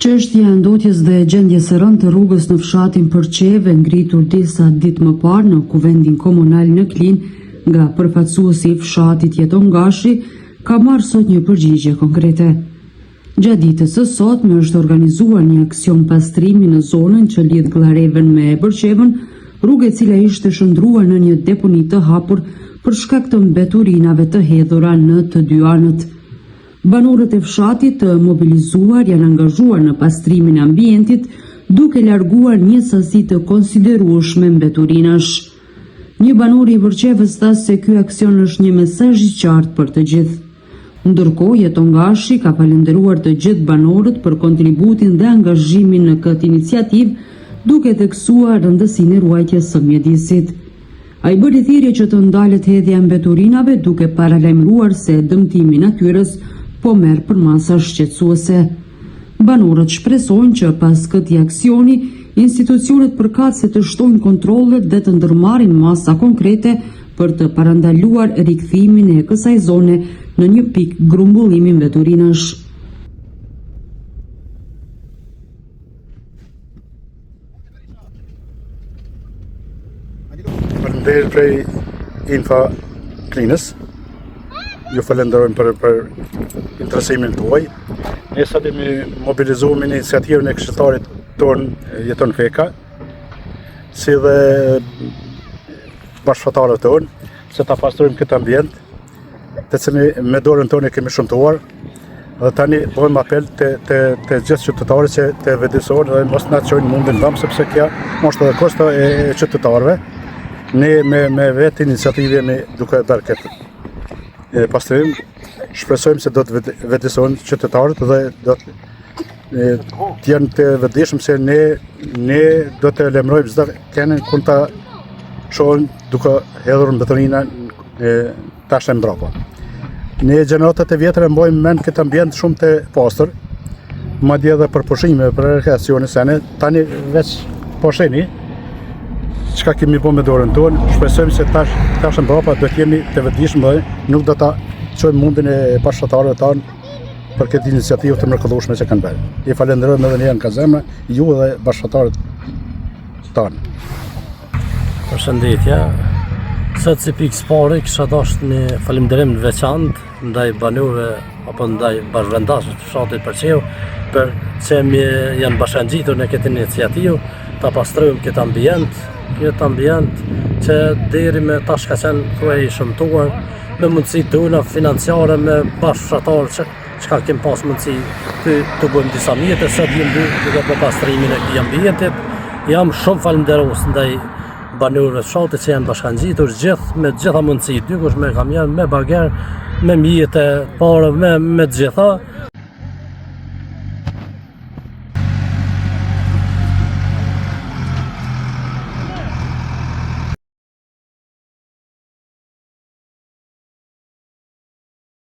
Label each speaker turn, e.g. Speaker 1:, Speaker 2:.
Speaker 1: Çështja e ndotjes dhe gjendjes së rëndë të rrugës në fshatin Përqeve, ngritur disa ditë më parë në Kuvendin Komunal në Klin nga përfaqësuesi i fshatit Jeton Gashi, ka marrë sot një përgjigje konkrete. Gjatë ditës së sotme është organizuar një aksion pastrimi në zonën që lidh Glareven me Përqevën, rrugë e cila ishte shndruar në një deponi të hapur për shkak të mbeturinave të hedhura në të dy anët. Banorët e fshatit të mobilizuar janë angazhuar në pastrimin e ambientit, duke larguar një sasi të konsiderueshme mbeturinash. Një banor i Përqevës tha se ky aksion është një mesazh i qartë për të gjithë. Ndërkohë, Jeton Gashi ka falendëruar të gjithë banorët për kontributin dhe angazhimin në këtë iniciativë, duke theksuar rëndësinë e ruajtjes së mjedisit. Ai bëri thirrje që të ndalet hedhja e mbeturinave, duke paralajmëruar se dëmtimi i natyrës po merr për masa shqetësuese. Banorët shpresojnë që pas këtij aksioni, institucionet përkatëse të shtojnë kontrollet dhe të ndërmarrin masa konkrete për të parandaluar rikthimin e kësaj zone në një pikë grumbullimi mbeturinash.
Speaker 2: Faleminderit prej Infa Klinës. Ju falenderojmë për interesimin tuaj. Ne sot jemi mobilizuar me iniciativën e këshilltarit tonë Jeton Feka, si dhe bashkëfëtarëve tonë, se ta pastrojmë këtë ambient, të cilin me dorën tonë kemi shëmtuar, dhe tani bëjmë apel të gjithë qytetarët që të vëdësohen dhe mos na çojnë mundin dhëm, sepse kjo është edhe kosto e qytetarëve. Ne me vetë iniciativë jemi duke bërë këtë pastrim, shpresojmë se do të vëdësohen qytetarët dhe do të jenë të vëdëshëm se ne do të lajmërojmë çdo kënë kur ta shohim duke hedhur mbeturina tash në mbrapa. Ne gjeneratat e vjetra mbojmë mend këtë ambient shumë të pastër, madje edhe për pushime, për rekreacione, se ne tani veç po shihni çka kemi bërë me dorën tonë. Shpresojmë se tash mbrapa do të jemi të vëdijshëm dhe nuk do ta çojmë mundin e bashkëtarëve tanë për këtë iniciativë të mrekullueshme që kanë bërë. I falenderojmë edhe një nga zemra ju dhe bashkëtarët tanë.
Speaker 3: Përshëndetje. Sot si pikë spore kisha dashur një falënderim të veçantë ndaj banorëve apo ndaj bashkëvendasve të fshatit Përqev për që janë bashkangjitur në këtë iniciativë ta pastrojmë këtë ambient që deri me tash ka qenë thuaj i shëmtuar me mundësi tona financiare me bashkëfshatarë çka kemi pas mundësi të bëjmë disa mjete, sot jemi duke bërë pastrimin e këtij ambientit. Jam shumë falënderues ndaj banorëve të fshatit që janë bashkangjitur me gjitha mundësi, dikush me kamion, me bager, me mjete, parë, me të gjitha.